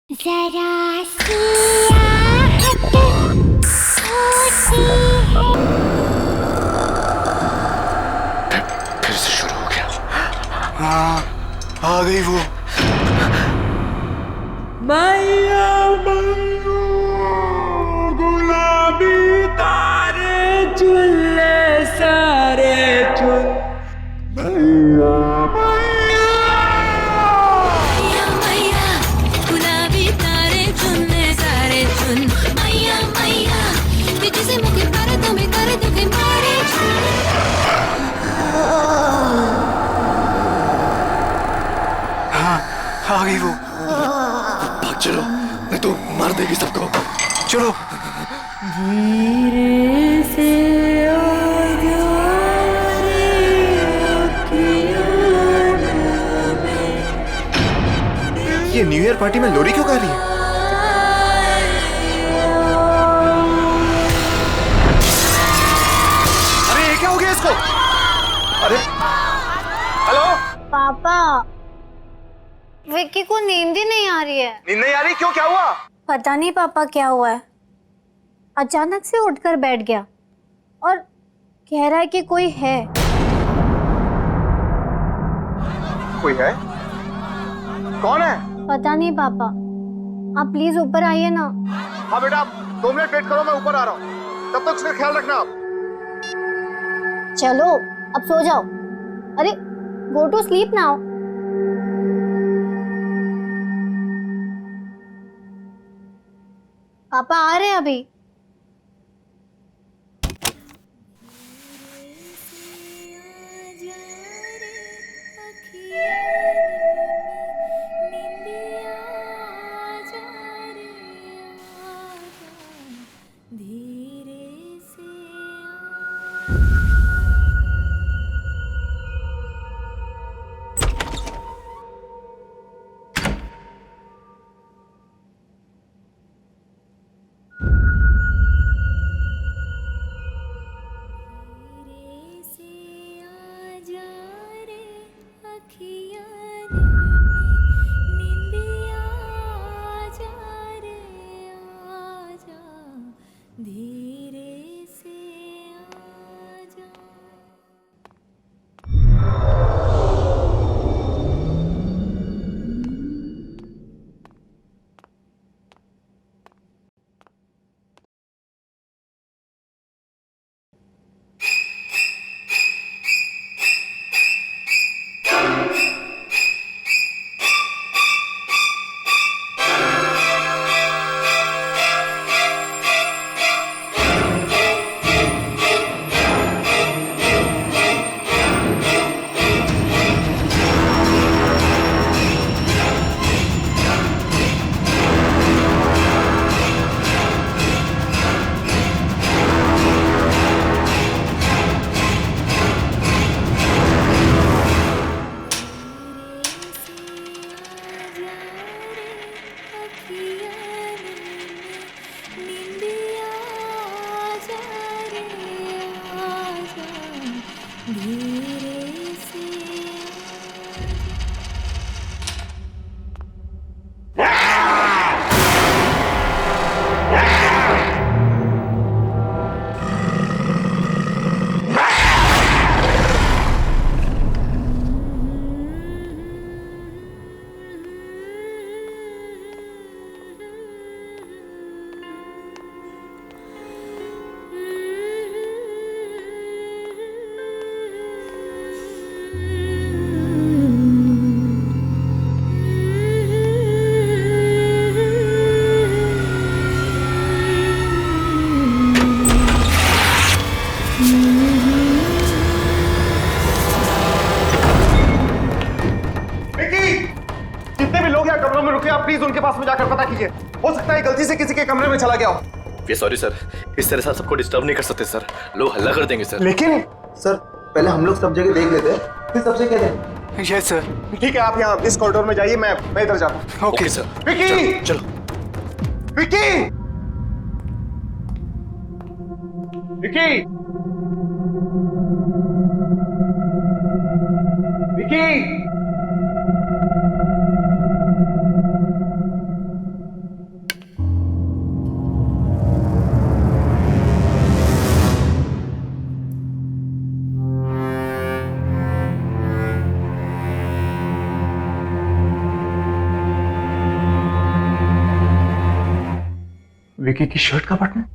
जरा सी आहट होती है। फिर से शुरू हो गया। हाँ, आ गई वो। मैया मैया गुलाबी तारे चुल्ले सारे चुन मैया मैया मैया गुलाबी तारे चुनने सारे चुन मैया मैया बिजली से मुझे पर तुम्हें कर दूंगी मारे हाँ, आ गई वो। भाग चलो, नहीं तो मार देगी सबको। चलो। धीरे से ये न्यू ईयर पार्टी में लोरी क्यों गा रही है? अरे ये क्या हो गया इसको? अरे हेलो, पापा, विक्की को नींद ही नहीं आ रही है। नींद नहीं आ रही? क्यों, क्या हुआ? पता नहीं पापा क्या हुआ है, अचानक से उठकर बैठ गया और कह रहा है कि कोई है। कोई है? कौन है? पता नहीं पापा, आप प्लीज ऊपर आइए ना। हाँ बेटा, आप 2 मिनट वेट करो, मैं ऊपर आ रहा हूँ। तब तक उसका ख्याल रखना आप। चलो अब सो जाओ। अरे गो टू स्लीप नाउ। पापा आ रहे हैं अभी। प्लीज उनके पास में जाकर पता कीजिए। हो सकता है गलती से किसी के कमरे में चला गया हो। वे सॉरी सर, इस तरह से आप सबको डिस्टर्ब नहीं कर सकते सर, लोग हल्ला कर देंगे सर। लेकिन सर पहले हम लोग सब जगह देख लेते हैं, फिर सबसे कह दें। Yes sir. ठीक है, आप यहाँ इस कॉरिडोर में जाइए, मैं इधर जाता हूँ। Okay sir. विकी, चलो विकी, विकी, विकी। विकी की शर्ट का बटन?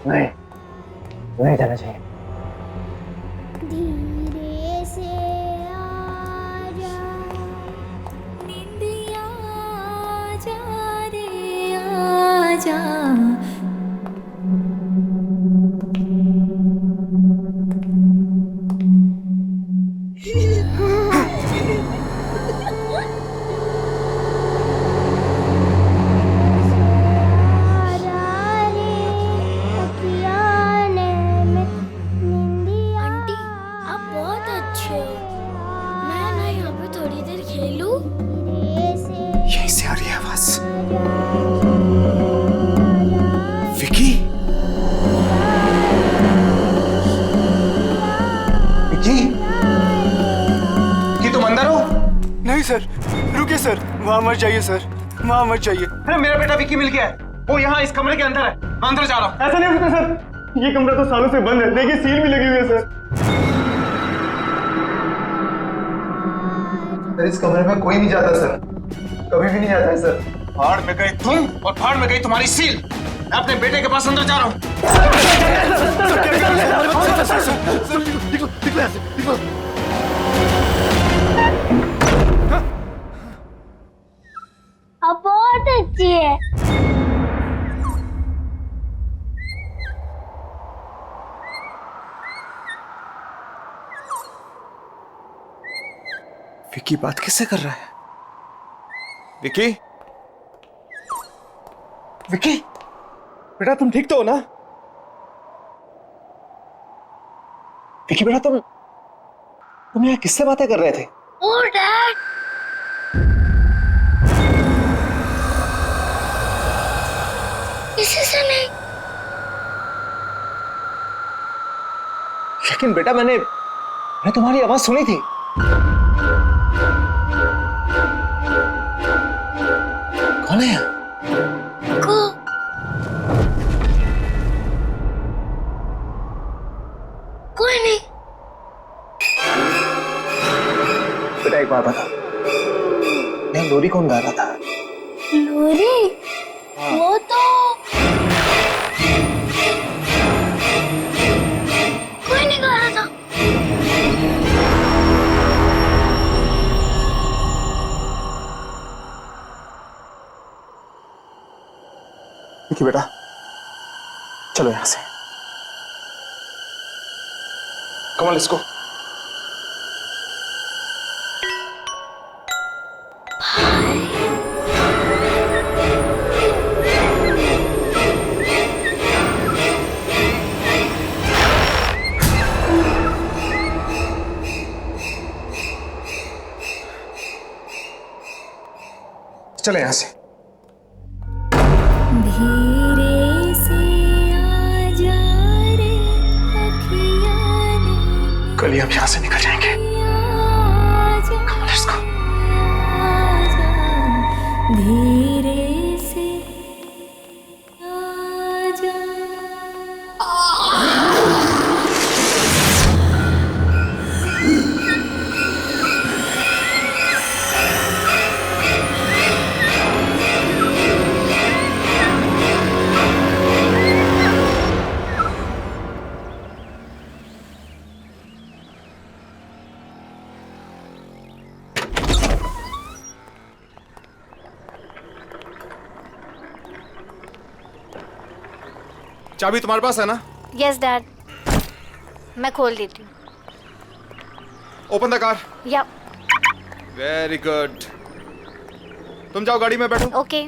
नहीं, नहीं जाना चाहिए। धीरे से आजा, निंदिया आजा रे आजा। आंटी आप बहुत अच्छे हो। मैं ना यहाँ पे थोड़ी देर खेलूं? यहीं से आ रही है आवाज। विकी, विकी, विकी तुम अंदर हो? नहीं सर, रुकिए सर, वहाँ मत जाइए सर, वहाँ मत जाइए। अरे मेरा बेटा विकी मिल गया है, वो यहाँ इस कमरे के अंदर है, मैं अंदर जा रहा हूँ। ऐसा नहीं हो सकता सर, ये कमरा तो सालों से बंद है, देखिए सील भी लगी हुई है सर। सर इस कमरे में कोई नहीं जाता सर, कभी भी नहीं जाता है सर। भाड़ में गए तुम और भाड़ में गई तुम्हारी सील। मैं अपने बेटे के पास अंदर जा रहा हूँ। अब बहुत अच्छी है। विकी बात किससे कर रहा है? विकी, विकी, बेटा तुम ठीक तो हो ना? विकी बेटा तुम यहाँ किससे बातें कर रहे थे? ओ डैड, किसी से नहीं। लेकिन बेटा मैंने तुम्हारी आवाज सुनी थी। कौन है यहाँ? कोई नहीं। बेटा एक बात बता, मैं लोरी कौन गा रहा था? लोरी? वो तो कोई नहीं गा रहा था। विकी बेटा चलो यहां से। Come on let's go. चले यहां से। धीरे से आजा रे अखियाँ ने कल ही हम यहां से निकल जाएंगे। आजा Come on, let's go. आजा धीरे से आजा। चाबी तुम्हारे पास है ना? यस डैड, मैं खोल देती हूँ। Open the car. या वेरी गुड। तुम जाओ गाड़ी में बैठो। ओके।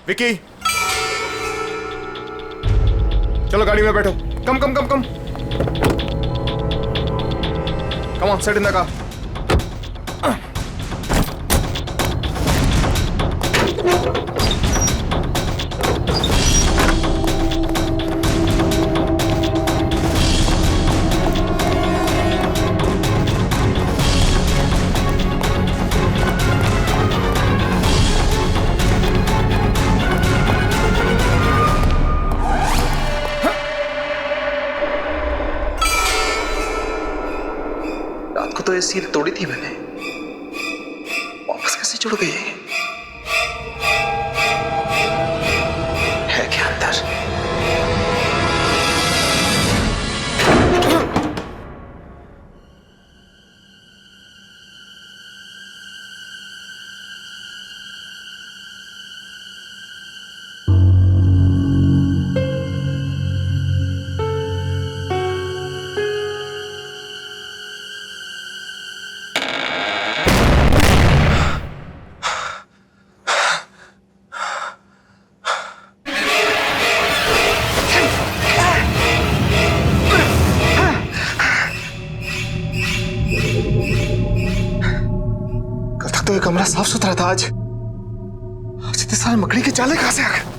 विकी, चलो गाड़ी में बैठो। Come come come come come on, set in the car. रात को तो ये सील तोड़ी थी मैंने, वापस कैसे जुड़ गई है क्या अंदर? तो ये कमरा साफ सुथरा था, आज इतने सारे मकड़ी के जाले कहां से आ गए?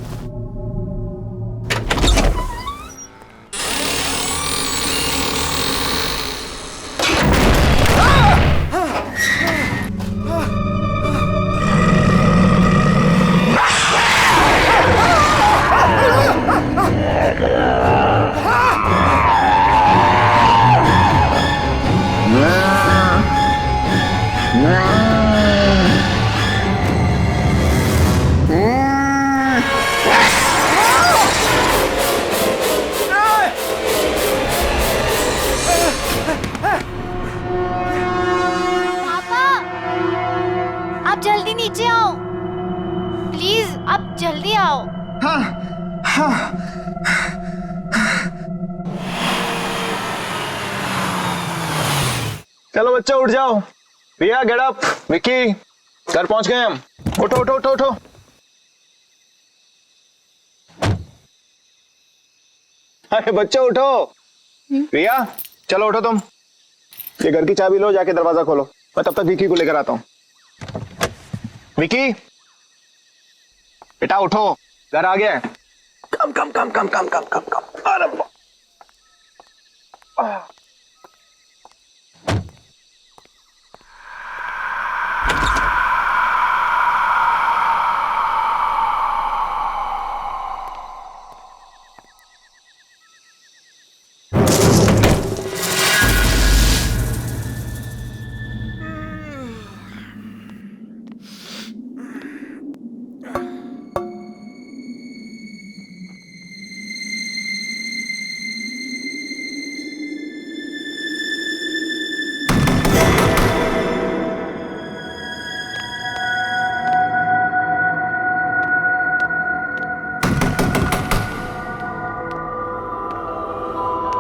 जल्दी नीचे आओ प्लीज, आप जल्दी आओ। हाँ हाँ। चलो बच्चा उठ जाओ। रिया गेट अप। विक्की घर पहुंच गए हम। उठो उठो उठो उठो। अरे बच्चा उठो। रिया चलो उठो तुम। ये घर की चाबी लो, जाके दरवाजा खोलो। मैं तब तक विक्की को लेकर आता हूँ। विक्की बेटा उठो, घर आ गया। कम come come come come come come कम। अरे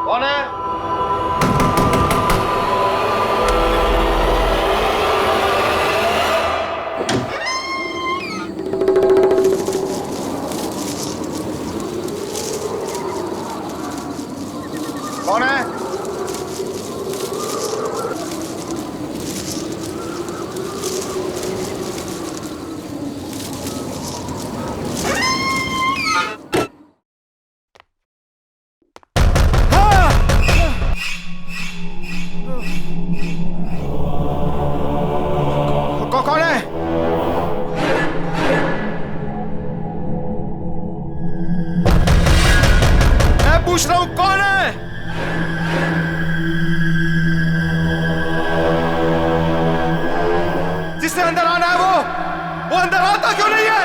कौन है? कौन है? कौन है? मैं पूछ रहा हूं कौन है? जिससे अंदर आना है वो अंदर आता क्यों नहीं है?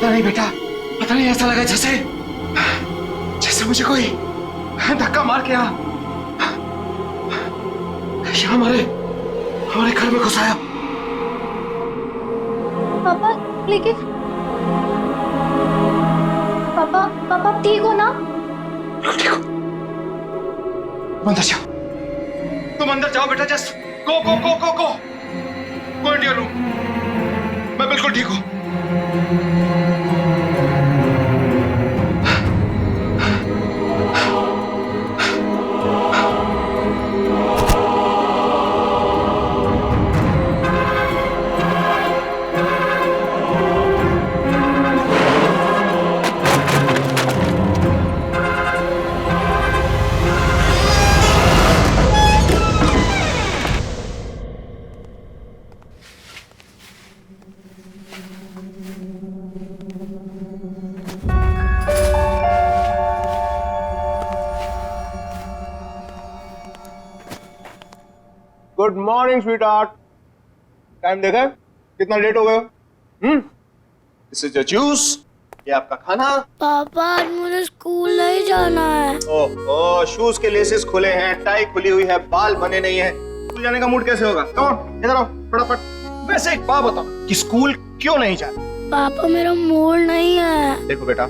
पता नहीं बेटा, पता नहीं, ऐसा लगा जैसे जैसे मुझे कोई धक्का मार के यहाँ हमारे हमारे घर में घुसाया। पापा लेकिन पापा पापा आप ठीक हो ना? ठीक हो? तुम अंदर जाओ, तुम अंदर जाओ बेटा, just go go go go go go in your room. मैं बिल्कुल ठीक हूँ। Good morning sweetheart. टाइम देखा है? कितना लेट हो गए? दिस इज योर जूस, ये आपका खाना। पापा आज मुझे स्कूल नहीं जाना है। ओह, शूज के लेसेस खुले हैं, टाई खुली हुई है, बाल बने नहीं है, स्कूल जाने का मूड कैसे होगा? कम ऑन, इधर आओ फटाफट। वैसे एक बात बताओ कि स्कूल क्यों नहीं जाना? पापा मेरा मूड नहीं है। देखो बेटा,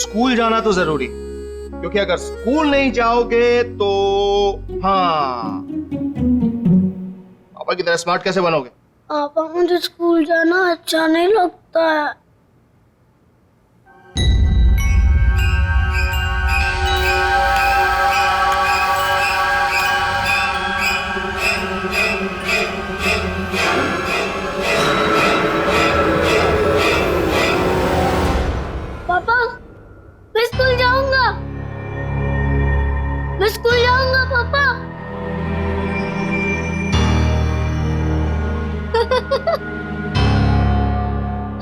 स्कूल जाना तो जरूरी, क्योंकि अगर स्कूल नहीं जाओगे तो हाँ, पापा की तरह स्मार्ट कैसे बनोगे? पापा मुझे स्कूल जाना अच्छा नहीं लगता है। पापा मैं स्कूल जाऊंगा, मैं स्कूल जाऊंगा पापा।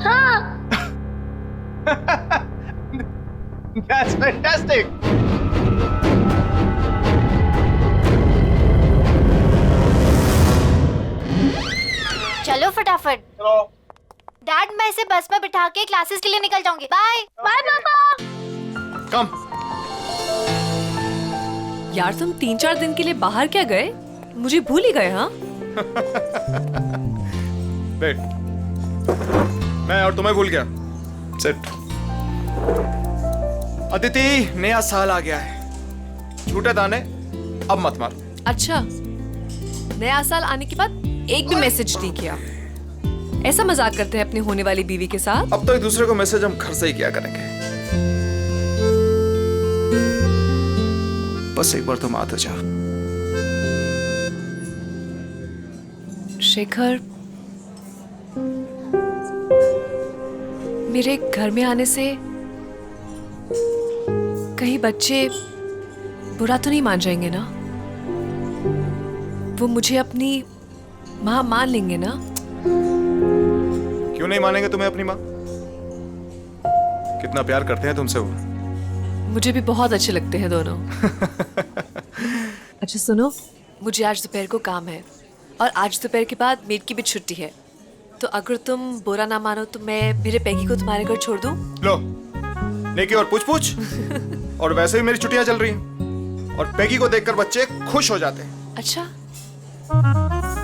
हाँ। That's fantastic. चलो फटाफट। चलो। डैड मैं इसे बस में बिठा के क्लासेस के लिए निकल जाऊंगी। बाय बाय पापा। कम। यार तुम 3-4 दिन के लिए बाहर क्या गए? मुझे भूल ही गए। हाँ बैठ। मैं और तुम्हें भूल गया। सिट। अदिति, नया साल आ गया है, झूठे दाने अब मत मार। अच्छा, नया साल आने के बाद एक भी मैसेज नहीं किया। ऐसा मजाक करते हैं अपनी होने वाली बीवी के साथ? अब तो एक दूसरे को मैसेज हम घर से ही किया करेंगे। बस एक बार तुम आते जाओ। शेखर, मेरे घर में आने से कहीं बच्चे बुरा तो नहीं मान जाएंगे ना? वो मुझे अपनी माँ मान लेंगे ना? क्यों नहीं मानेंगे तुम्हें अपनी माँ? कितना प्यार करते हैं तुमसे वो। मुझे भी बहुत अच्छे लगते हैं दोनों। अच्छा सुनो, मुझे आज दोपहर को काम है और आज दोपहर के बाद मेड की भी छुट्टी है, तो अगर तुम बुरा ना मानो तो मैं मेरे पैगी को तुम्हारे घर छोड़ दूं? लो, नेकी और पूछ और वैसे भी मेरी छुट्टियां चल रही हैं और पैगी को देखकर बच्चे खुश हो जाते हैं। अच्छा,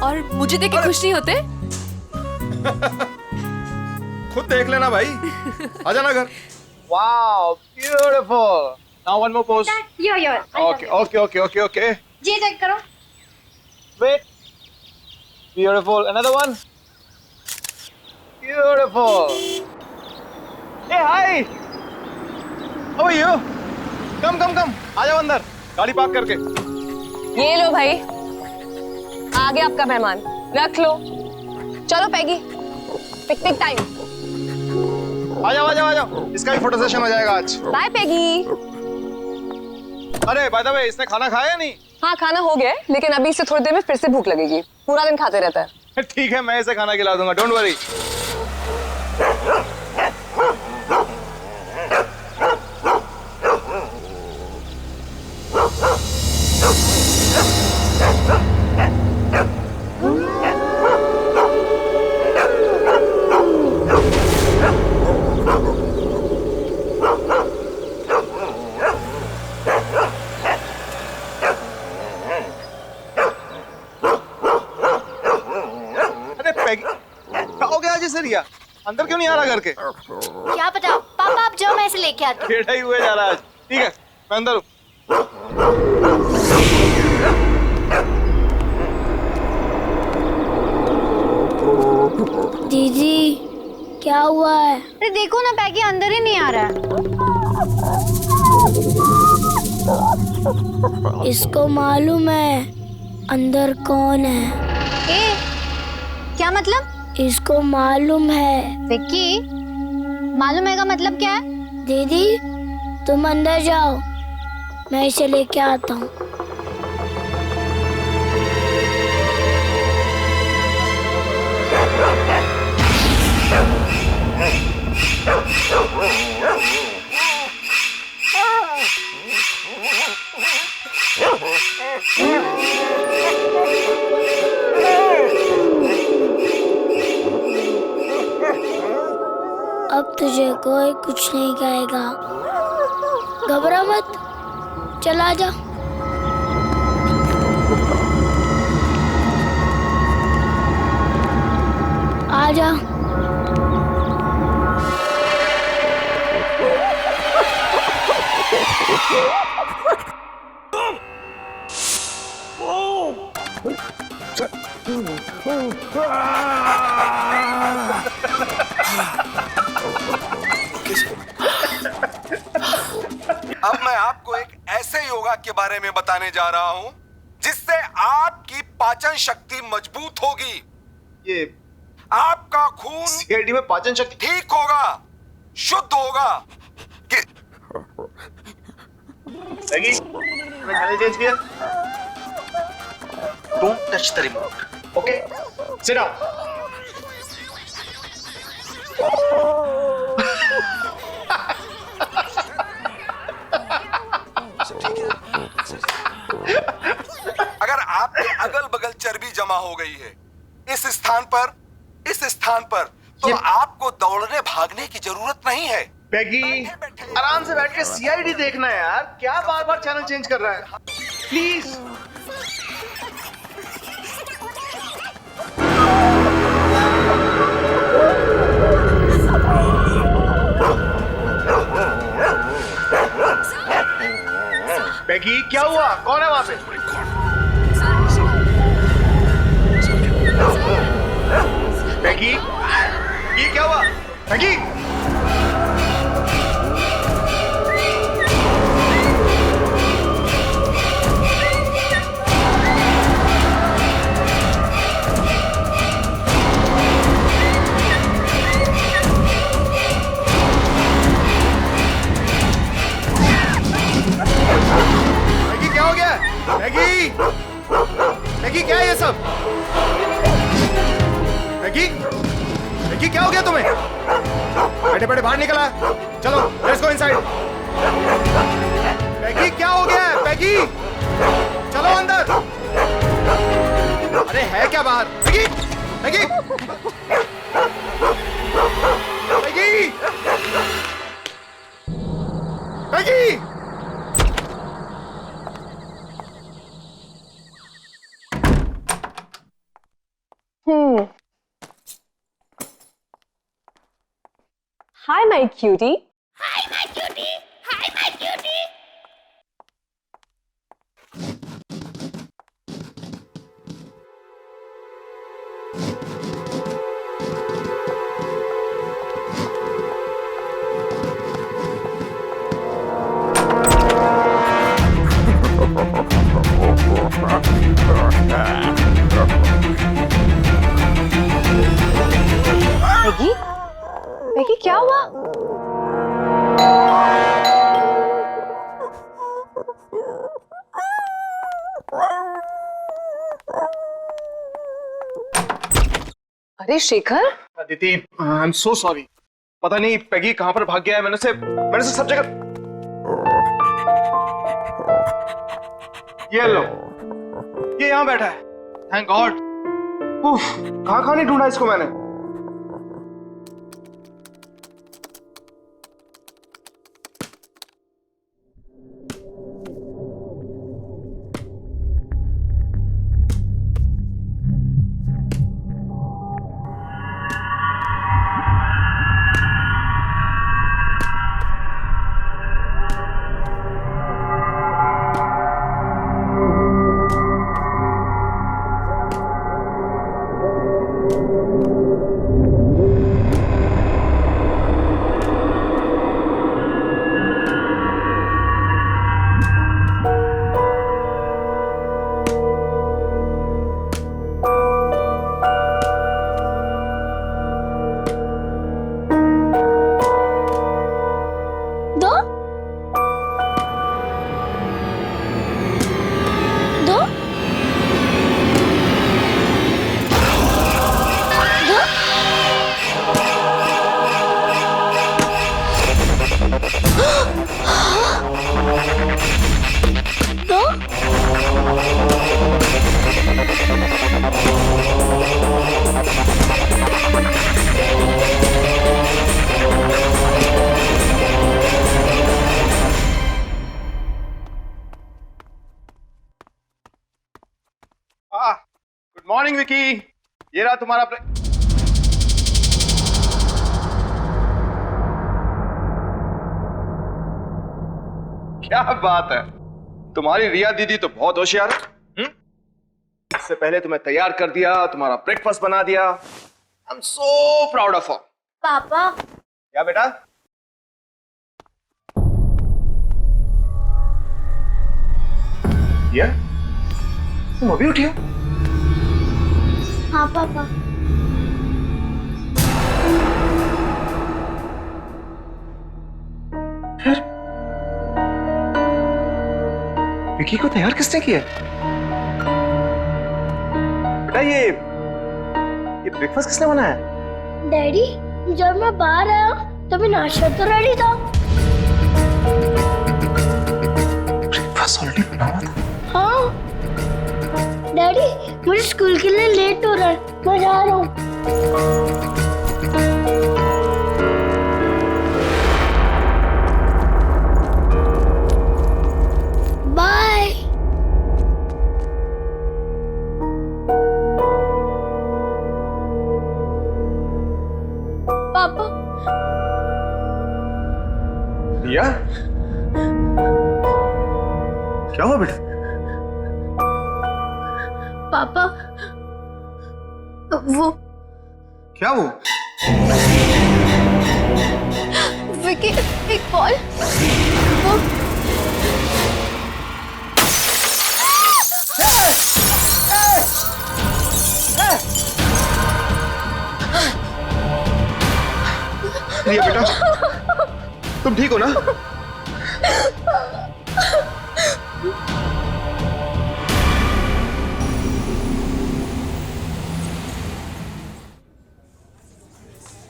और मुझे देख के खुश नहीं होते? खुद देख लेना भाई। आजा ना घर। Wow, beautiful. Now one more pose. Okay. जी चेक करो। Wait. Beautiful. Another one. Beautiful. Hey hi. How are you? Come. आ जाओ अंदर, गाड़ी पार्क करके। ये लो भाई, आ गया आपका मेहमान, रख लो। चलो पैगी, पिकनिक टाइम। आ जाओ। इसका भी फोटो सेशन हो जाएगा आज। बाय पैगी। अरे बाय द वे, इसने खाना खाया नहीं? हाँ खाना हो गया है, लेकिन अभी से थोड़ी देर में फिर से भूख लगेगी। पूरा दिन खाते रहता है। ठीक है, मैं इसे खाना खिला दूंगा, डोंट वरी। अंदर क्यों नहीं आ रहा घर के? क्या पता, पापा आप जाओ, मैं इसे लेके आती हूँ। टेढ़ा ही हुए जा रहा है आज। ठीक है, मैं अंदर हूँ। दीदी क्या हुआ है? अरे देखो ना, पैगी अंदर ही नहीं आ रहा है। इसको मालूम है अंदर कौन है? ए, क्या मतलब? इसको मालूम है। विक्की, मालूम है का मतलब क्या है? दीदी तुम अंदर जाओ, मैं इसे लेके आता हूँ। अब तुझे कोई कुछ नहीं कहेगा, घबरा मत, चला जा। आ जा। अब मैं आपको एक ऐसे योगा के बारे में बताने जा रहा हूं जिससे आपकी पाचन शक्ति मजबूत होगी। ये आपका खून सीआईडी में पाचन शक्ति ठीक होगा, शुद्ध होगा। मैगी, मैं चैनल चेंज किया। Don't touch the remote. Okay, sit down. अगर आपके अगल बगल चर्बी जमा हो गई है इस स्थान पर तो आपको दौड़ने भागने की जरूरत नहीं है। पैगी, आराम से बैठ के सीआईडी देखना है यार, क्या बार बार चैनल चेंज कर रहा है? प्लीज। पैगी, क्या हुआ? कौन है वहां पे? पैगी, ये क्या हुआ? पैगी, क्या हो गया? मैगी, मैगी क्या है ये सब? मैगी, मैगी क्या हो गया तुम्हें? बैठे बैठे बाहर निकला, चलो लेट्स गो इनसाइड। मैगी क्या हो गया? मैगी चलो अंदर। अरे है क्या बाहर? Maggi, Maggi, Maggi, Maggi. Hi, my cutie. Maggi, Maggi क्या हुआ? अरे Shekhar, Aditi, I am so sorry. पता नहीं पैगी कहां पर भाग गया है। मैंने उसे सब जगह। ये लो, ये यहां बैठा है। Thank God. कहां नहीं ढूंढा इसको मैंने। मॉर्निंग विकी, ये रहा तुम्हारा क्या बात है, तुम्हारी रिया दीदी तो बहुत होशियार है। इससे पहले तुम्हें तैयार कर दिया, तुम्हारा ब्रेकफास्ट बना दिया। I am so proud of her. पापा क्या बेटा? ये तुम अभी उठी हो? हाँ पापा। फिर विकी को तैयार किसने किया? बेटा ये ब्रेकफास्ट किसने बनाया? डैडी, जब मैं बाहर आया तभी नाश्ता तो रेडी था। ब्रेकफास्ट ऑलरेडी बना हुआ था। हाँ डैडी, मुझे स्कूल के लिए लेट हो रहा है, मैं जा रहा हूँ। बाय। पापा। रिया, क्या हुआ बेटा? पापा वो क्या वो? विकी, एक कॉल। वो रिया बेटा, तुम ठीक हो ना?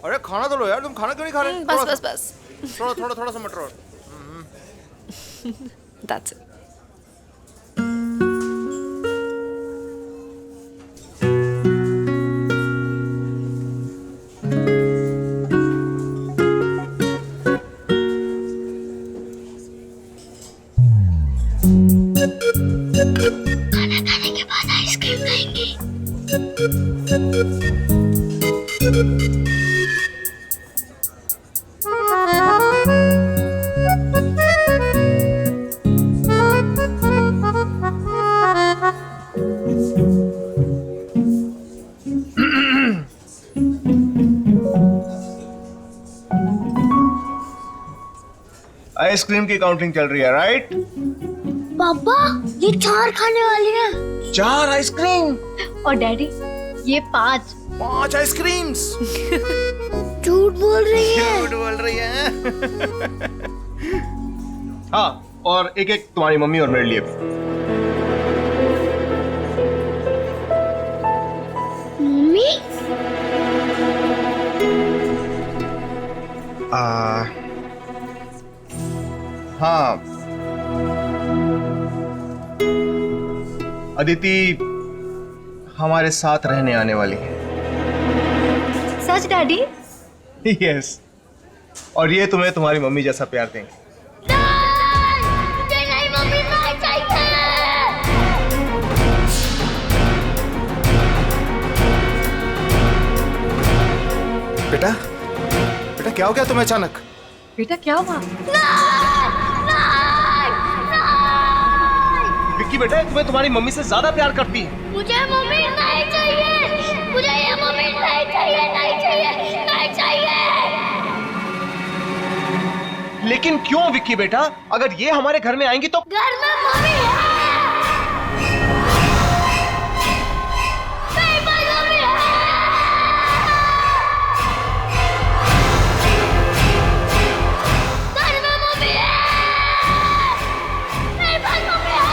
अरे खाना तो लो यार, तुम खाना क्यों नहीं खा रहे? बस बस थोड़ा सा मटर और। That's it. खाना खाने के बाद आइसक्रीम खाएंगे। आइसक्रीम की काउंटिंग चल रही है, राइट? पापा, ये 4 खाने वाली है। 4 आइसक्रीम और डैडी ये 5। 5 आइसक्रीम्स। झूठ बोल रही है। झूठ बोल रही है। हाँ, और एक एक तुम्हारी मम्मी और मेरे लिए भी। मम्मी? हाँ, अदिति हमारे साथ रहने आने वाली है। सच डैडी? यस, और ये तुम्हें तुम्हारी मम्मी जैसा प्यार देंगे। मुझे नहीं मम्मी, नहीं चाहिए। बेटा, बेटा क्या हो गया तुम्हें अचानक? बेटा क्या हुआ? विक्की बेटा, तुम्हें तुम्हारी मम्मी से ज्यादा प्यार करती है। मुझे मम्मी नहीं चाहिए। मुझे ये मम्मी नहीं चाहिए, नहीं चाहिए, नहीं चाहिए। लेकिन क्यों विक्की बेटा? अगर ये हमारे घर में आएंगी तो घर में मम्मी है। मेरे पास मम्मी है। घर में मम्मी है। मेरे पास मम्मी है।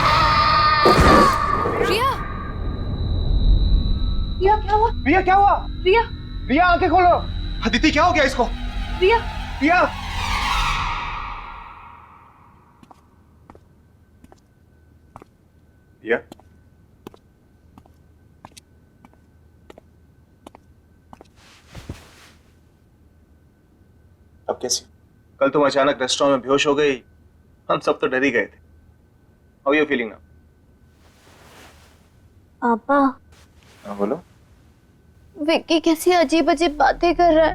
रिया, रिया क्या हुआ? रिया क्या हुआ? रिया, रिया आंखें खोलो। अदिति क्या हो गया इसको? रिया, रिया, रिया, अब कैसी? कल तुम अचानक रेस्टोरेंट में बेहोश हो गई, हम सब तो डर ही गए थे। How are you feeling now? पापा हाँ बोलो। विक्की कैसी अजीब अजीब बातें कर रहा है।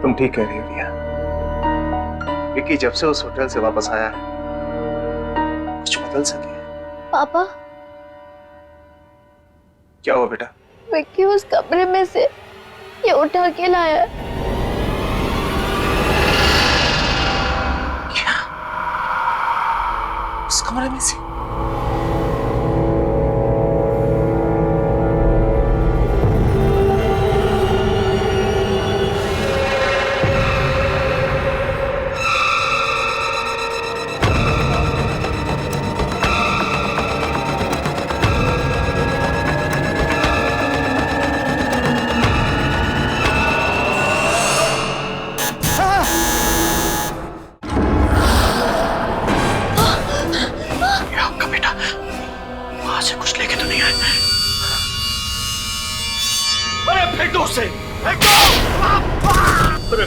तुम ठीक कह रही हो रिया। विक्की जब से उस होटल से वापस आया है कुछ बदल सके। पापा, क्या हुआ बेटा? विक्की उस कमरे में से ये उठा के लाया है। क्या? उस कमरे में से?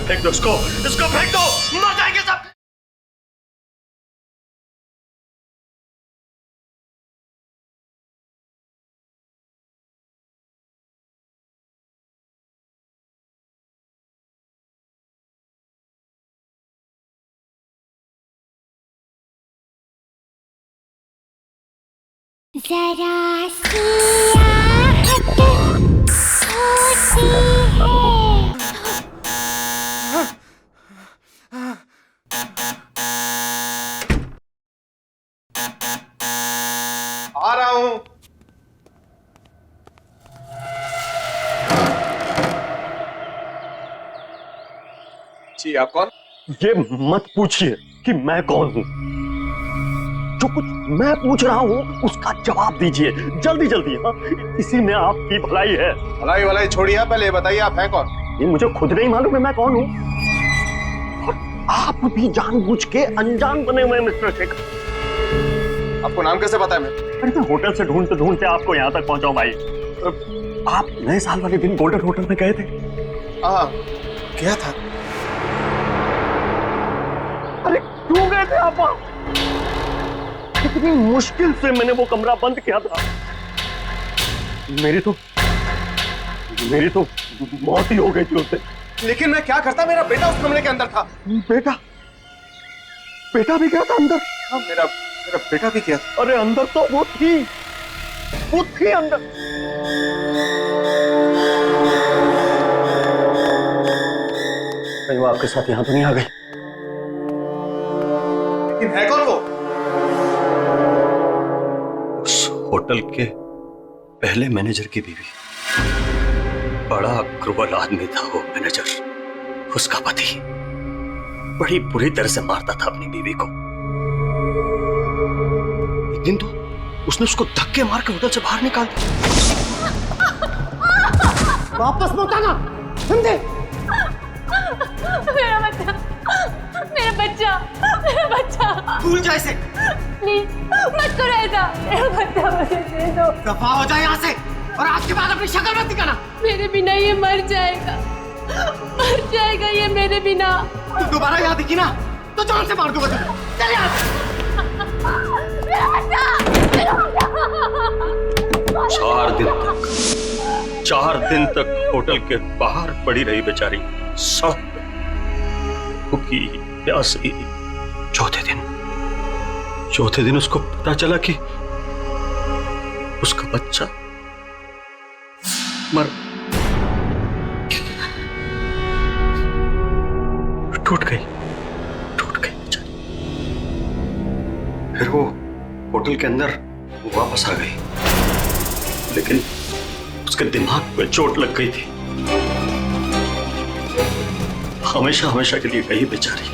फेंक दो इसको फेंक दो, मर जाएंगे सब। जरा सी आहट होती आ रहा हूं। जी आप कौन? ये मत पूछिए कि मैं कौन हूं। जो कुछ मैं पूछ रहा हूं उसका जवाब दीजिए जल्दी जल्दी। हाँ, इसी में आपकी भलाई है। भलाई भलाई छोड़िए, पहले बताइए आप हैं कौन? ये मुझे खुद नहीं मालूम है मैं कौन हूं। और आप भी जानबूझ के अनजान बने हुए मिस्टर शेखर। आपको नाम कैसे पता है? अरे मैं होटल से ढूंढते ढूंढते आपको यहाँ तक पहुंचाऊं भाई। आप नए साल वाले दिन गोल्डन होटल में गए थे? हाँ गया था। अरे क्यों गए थे आप वहां? कितनी मुश्किल से मैंने वो कमरा बंद किया था। मेरी तो मौत ही हो गई थी उससे। लेकिन मैं क्या करता, मेरा बेटा उस कमरे के अंदर था। बेटा भी गया था अंदर? हाँ, मेरा बेटा भी गया था। अरे अंदर तो वो थी अंदर। कहीं वो आपके साथ यहां तो नहीं आ गई? लेकिन है कौन वो? उस होटल के पहले मैनेजर की बीवी। बड़ा क्रूर आदमी था वो मैनेजर। उसका पति बड़ी बुरी तरह से मारता था अपनी बीवी को। एक दिन तो उसने उसको धक्के मार के होटल से बाहर निकाल दिया। वापस मत आना, समझे? मेरा बच्चा भूल जाए इसे। प्लीज मत करो ऐसा। मेरा बच्चा मुझे दे दो। दफा हो जाए यहाँ से और आज के बाद अपनी शक्ल मत दिखाना। मेरे बिना ये मर जाएगा ये मेरे बिना। तू दोबारा यहाँ दिखी ना तो जान से मार दूंगा तुझे। चल यहाँ से। 4 दिन तक होटल के बाहर पड़ी रही बेचारी, सड़क पे भूखी प्यासी। चौथे दिन उसको पता चला कि उसका बच्चा मर टूट गई बेचारी। फिर वो होटल के अंदर वापस आ गई, लेकिन उसके दिमाग पे चोट लग गई थी। हमेशा के लिए गई बेचारी।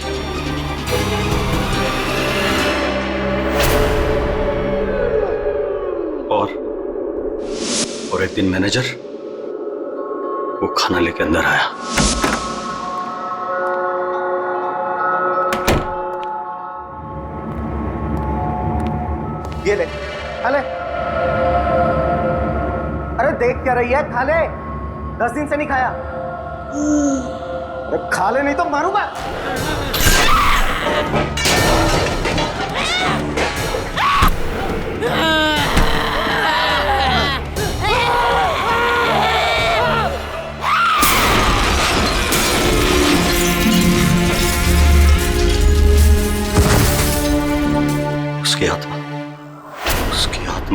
और एक दिन मैनेजर वो खाना लेके अंदर आया। ये ले, खा ले। अरे देख क्या रही है, खा ले। 10 दिन से नहीं खाया। अरे खा ले नहीं तो मारूंगा।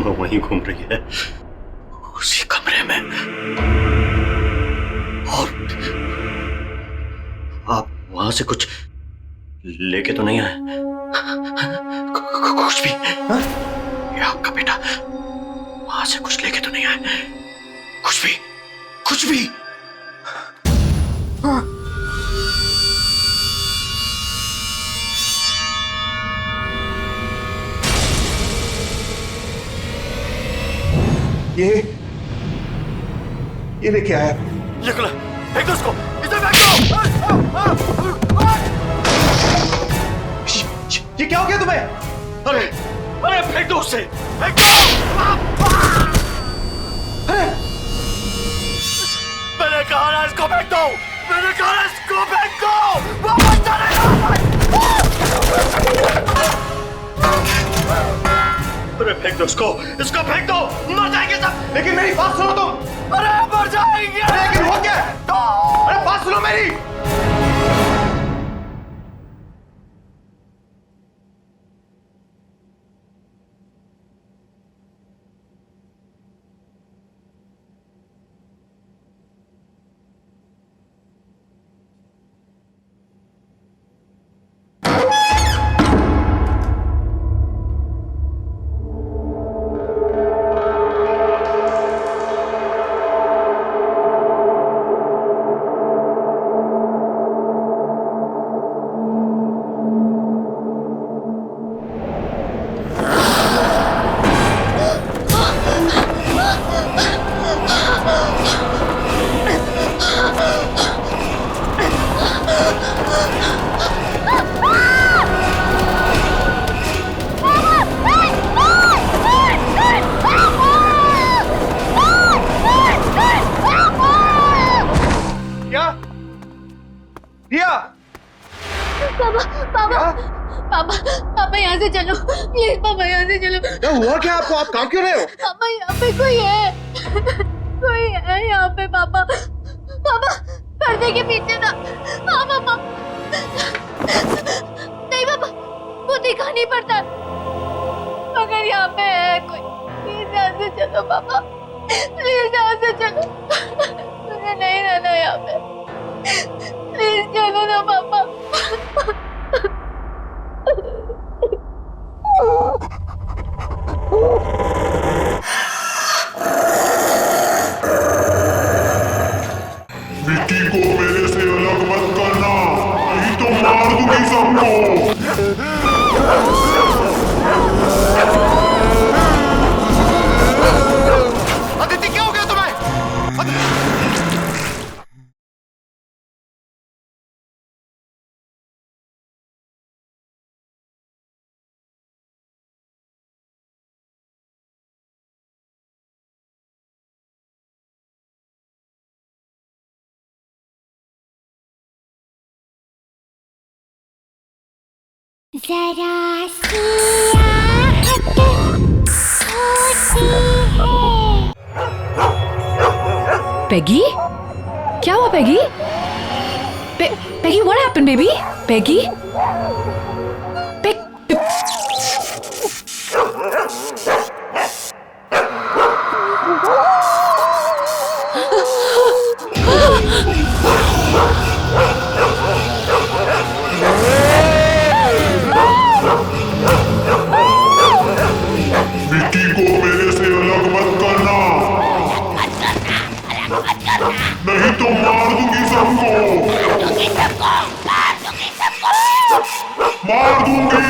समय वहीं घूम रही है, उसी कमरे में। और आप वहां से कुछ लेके तो नहीं आए? कुछ भी? ये आपका बेटा वहां से कुछ लेके तो नहीं आए? कुछ भी? कुछ भी? ये लेके आया। ये खुला, फेंक दो उसको, इसे फेंक दो। ये क्या हो गया तुम्हें? अरे अरे फेंक दो उसे, फेंक दो। मैंने कहा ना इसको फेंक दो, मैंने कहा ना इसको फेंक दो। वापस चले जाओ। अरे फेंक दो इसको, इसको फेंक दो, मर जाएंगे सब। लेकिन मेरी बात सुनो तुम। अरे मर जाएंगे। लेकिन हो क्या? अरे बात सुनो मेरी। पापा यहाँ से चलो प्लीज, पापा यहाँ से चलो। क्या हुआ क्या आपको? आप काम क्यों रहे हो? पापा यहाँ पे कोई है, कोई है यहाँ पे। पापा पापा पर्दे के पीछे था। पापा नहीं पापा, वो दिखा नहीं पड़ता, मगर यहाँ पे है कोई। प्लीज यहाँ से चलो पापा, प्लीज यहाँ से चलो, मुझे नहीं रहना यहाँ पे। प्लीज चलो ना पापा। विक्की को मेरे से अलग मत करना, नहीं तो मार दूंगी सबको। अदिति क्या हो गया तुम्हें? जरा सी आहट होती है। पेगी, क्या हुआ Peggy? Peggy, what happened baby? Peggy? Vicky को मेरे से अलग मत करना, नहीं तो मार दूंगी सबको। मार दूंगी।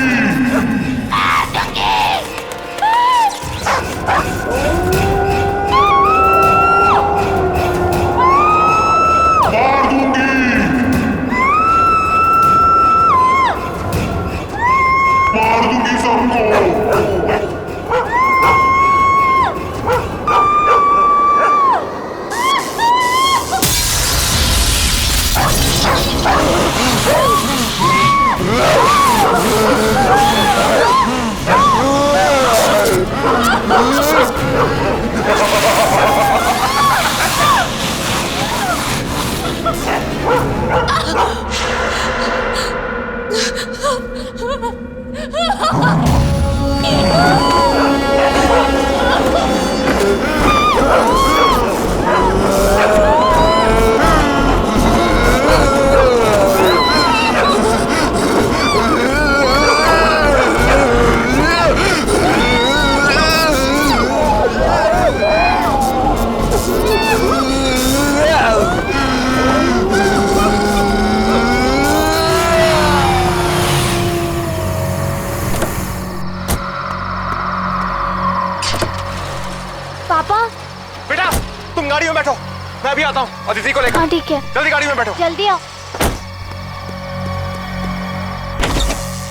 जाता हूँ, अदिति को लेकर। हाँ ठीक है, जल्दी गाड़ी में बैठो। जल्दी आओ।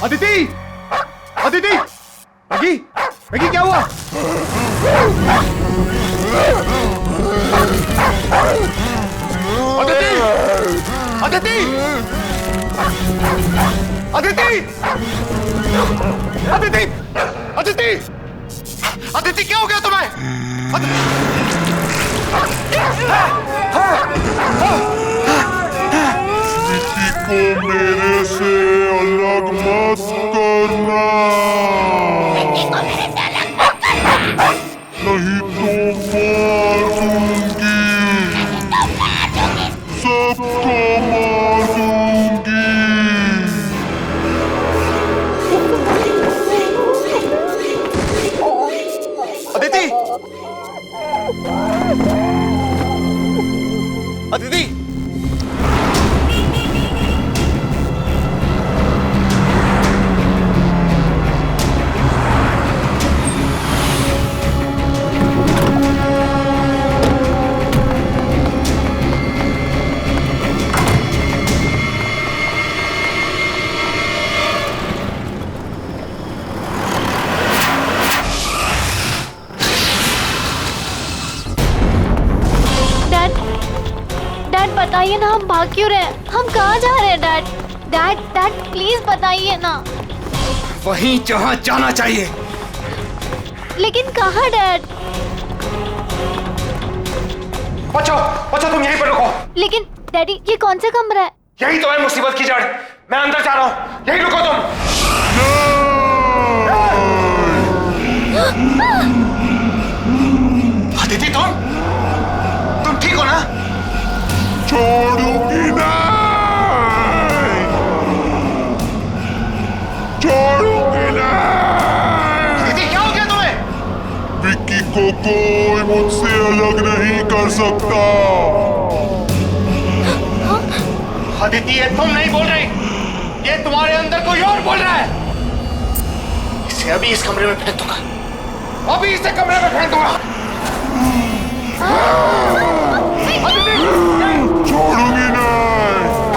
अदिति, अदिति, मैगी, मैगी क्या हुआ? अदिति, अदिति, अदिति, अदिति, अदिति, अदिति क्या हो गया तुम्हें? किसी को मेरे से अलग मत करना, नहीं तो मार दूंगी, सबको मार दूंगी। अदिति, अदिति, डैड बताइए ना, हम भाग क्यों रहे हैं? हम कहाँ जा रहे हैं डैड? डैड डैड प्लीज बताइए ना। वहीं जहाँ जाना चाहिए। लेकिन कहाँ डैड? बच्चों, बच्चों तुम यहीं पर रुको। लेकिन डैडी ये कौन सा कमरा है? यही तो है मुसीबत की जड़। मैं अंदर जा रहा हूँ, यहीं रुको तुम। अदिति तुम ठीक हो ना? छोड़ूंगी नहीं, छोड़ूंगी नहीं। अदिति क्या हो गया तुम्हें? विक्की को कोई मुझसे अलग नहीं कर सकता। अदिति ये तुम नहीं बोल रही, ये तुम्हारे अंदर कोई और बोल रहा है। इसे अभी इस कमरे में फेंक दूंगा, अभी इसे कमरे में फेंक दूंगा। छोड़ूंगी नहीं।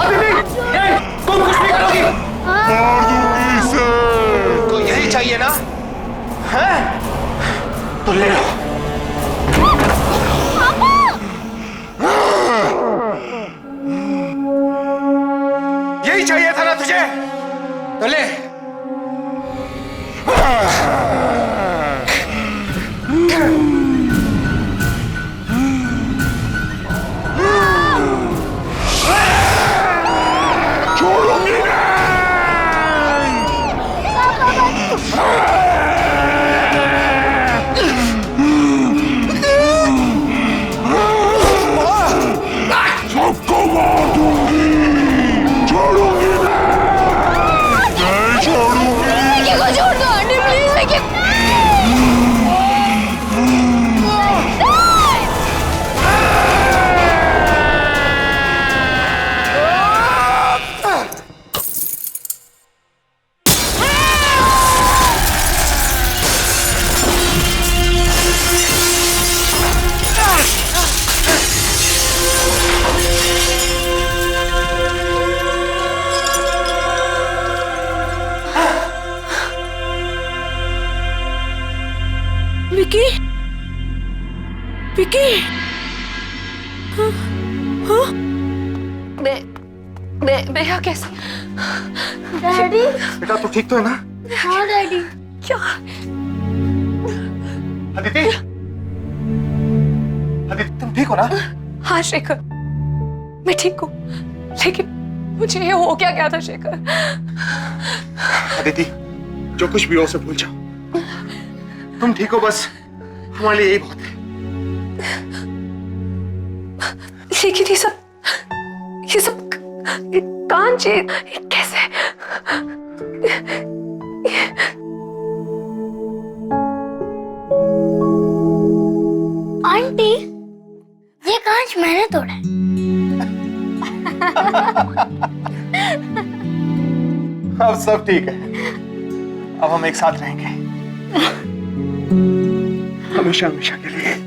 अदिति, तुम कुछ नहीं करोगी। मार दूंगी इसे। तो यही चाहिए ना? हैं? तो ले लो। यही चाहिए था ना तुझे? तो ले। छोड़ूंगी नहीं। सबको मार दूंगी, छोड़ूंगी नहीं, छोड़ूंगी। विक्की को छोड़ दो आंटी, प्लीज विक्की। विकी, विकी, मैं यहाँ कैसे? डैडी। बेटा तू ठीक तो है ना? हाँ डैडी। क्या? अदिति, अदिति तुम ठीक हो ना? हाँ शेखर, मैं ठीक हूँ, लेकिन मुझे ये हो क्या गया था शेखर? अदिति जो कुछ भी हो उसे भूल जाओ, तुम ठीक हो बस, हमारे लिए यही बहुत है। लेकिन ये सब कांचे कैसे? आंटी ये कांच मैंने तोड़ा है। अब सब ठीक है, अब हम एक साथ रहेंगे हमेशा हमेशा के लिए।